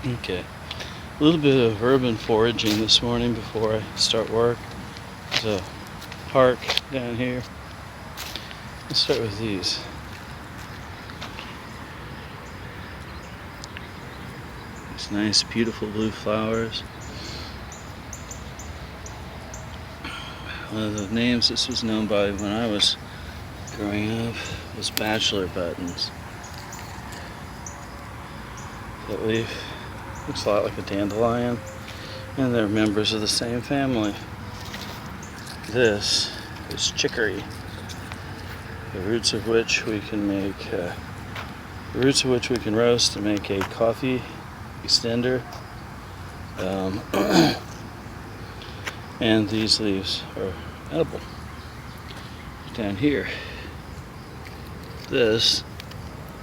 Okay, a little bit of urban foraging this morning before I start work. There's a park down here. Let's start with these. These nice, beautiful blue flowers. One of the names this was known by when I was growing up was bachelor buttons. That leaf looks a lot like a dandelion, and they're members of the same family. This is chicory, the roots of which we can roast and make a coffee extender. And these leaves are edible. Down here, this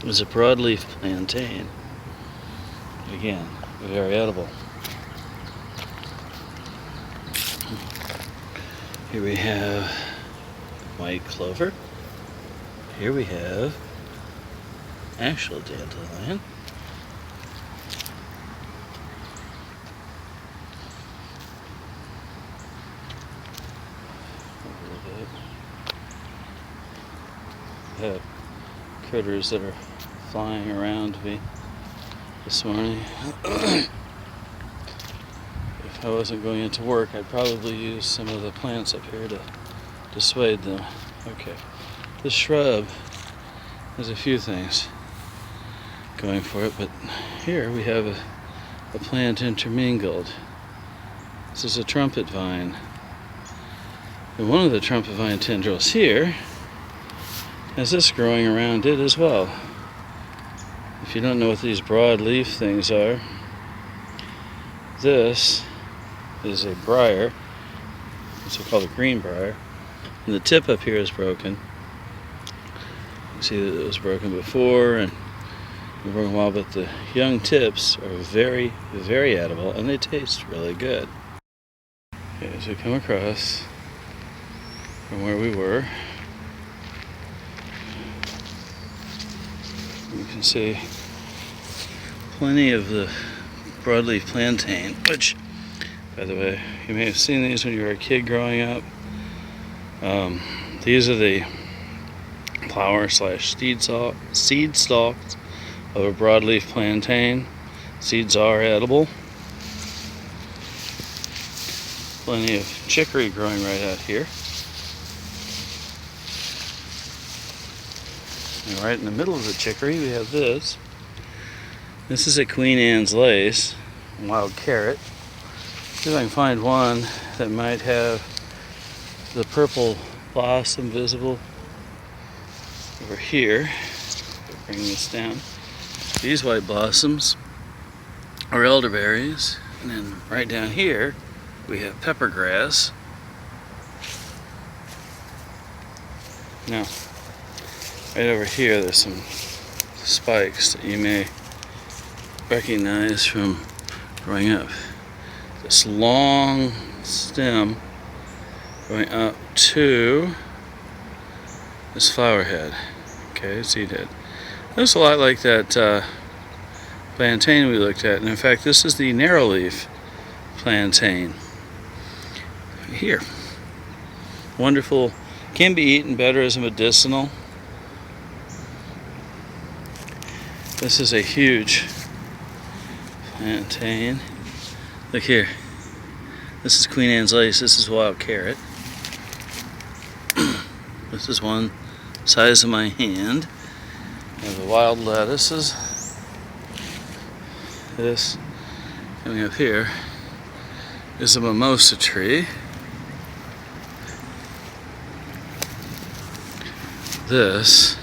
is a broadleaf plantain. Again, very edible. Here we have white clover. Here we have actual dandelion. We have critters that are flying around me this morning. If I wasn't going into work, I'd probably use some of the plants up here to dissuade them. Okay, this shrub has a few things going for it, but here we have a plant intermingled. This is a trumpet vine. And one of the trumpet vine tendrils here has this growing around it as well. If you don't know what these broad leaf things are, this is a briar. It's called a green briar. And the tip up here is broken. You see that it was broken before and broken a while, but the young tips are very, very edible and they taste really good. Okay, as we come across from where we were, you can see plenty of the broadleaf plantain, which, by the way, you may have seen these when you were a kid growing up. These are the flower / seed stalks of a broadleaf plantain. Seeds are edible. Plenty of chicory growing right out here. And right in the middle of the chicory we have this. This is a Queen Anne's lace, wild carrot. See if I can find one that might have the purple blossom visible over here. Bring this down. These white blossoms are elderberries, and then right down here we have pepper grass. Now, right over here there's some spikes that you may recognize from growing up. This long stem going up to this flower head. Okay, seed head. Looks a lot like that plantain we looked at, and in fact this is the narrow leaf plantain. Here. Wonderful. Can be eaten better as a medicinal. This is a huge plantain. Look here. This is Queen Anne's lace. This is wild carrot. This is one size of my hand. And the wild lettuces. This coming up here is a mimosa tree. This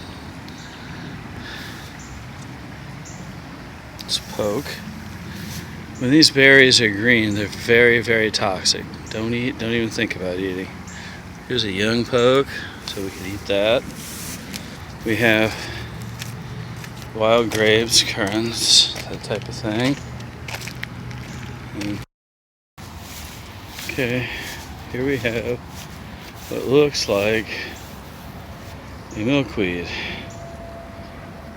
is poke. When these berries are green, they're very, very toxic. Don't eat, don't even think about eating. Here's a young poke, so we can eat that. We have wild grapes, currants, that type of thing. And okay, here we have what looks like a milkweed.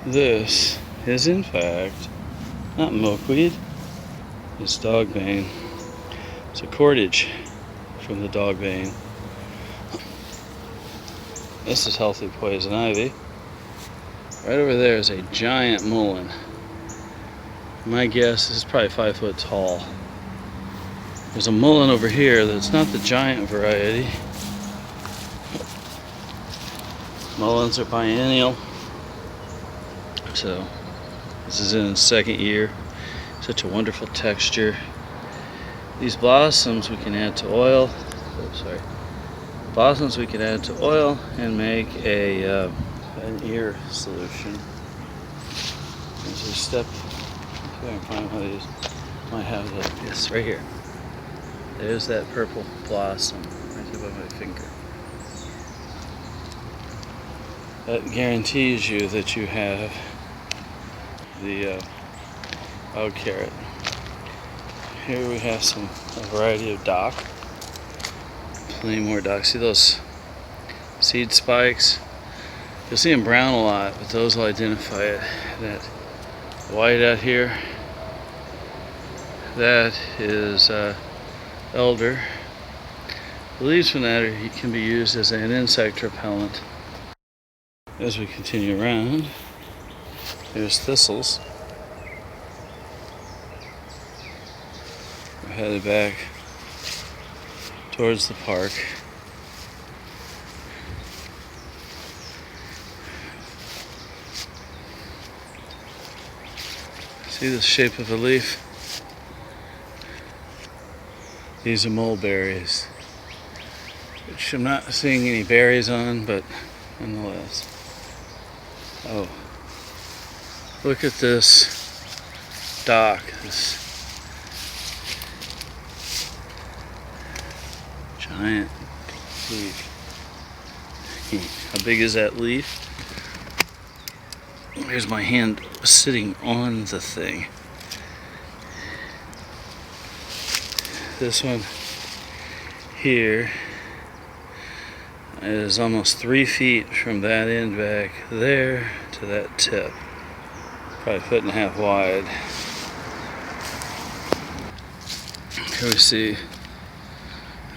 This is in fact not milkweed, is dogbane. It's a cordage from the dogbane. This is healthy poison ivy. Right over there is a giant mullein. My guess is probably 5 foot tall. There's a mullein over here that's not the giant variety. Mulleins are biennial. So this is in its second year. Such a wonderful texture. These blossoms we can add to oil. Blossoms we can add to oil and make an ear solution. As we step, if I can find one of these, might have the, yes, right here. There's that purple blossom right above my finger. That guarantees you that you have the wild carrot. Here we have a variety of dock. Plenty more dock. See those seed spikes? You'll see them brown a lot, but those will identify it. That white out here, that is elder. The leaves from that can be used as an insect repellent. As we continue around, there's thistles. We're headed back towards the park. See the shape of a leaf? These are mulberries, which I'm not seeing any berries on, but nonetheless. Oh, look at this dock, this giant leaf. How big is that leaf? Here's my hand sitting on the thing. This one here is almost 3 feet from that end back there to that tip. Probably 1.5 feet wide. Here we see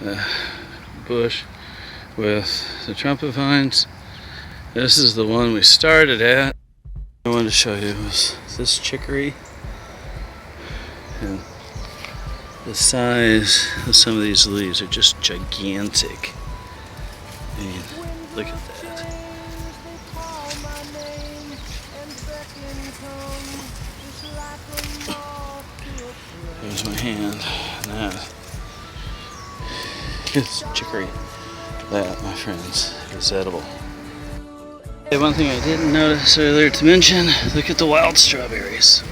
a bush with the trumpet vines. This is the one we started at. I wanted to show you was this chicory, and the size of some of these leaves are just gigantic. I mean, look at that. There's my hand, and that is chicory. That, my friends, is edible. One thing I didn't notice earlier to mention, look at the wild strawberries.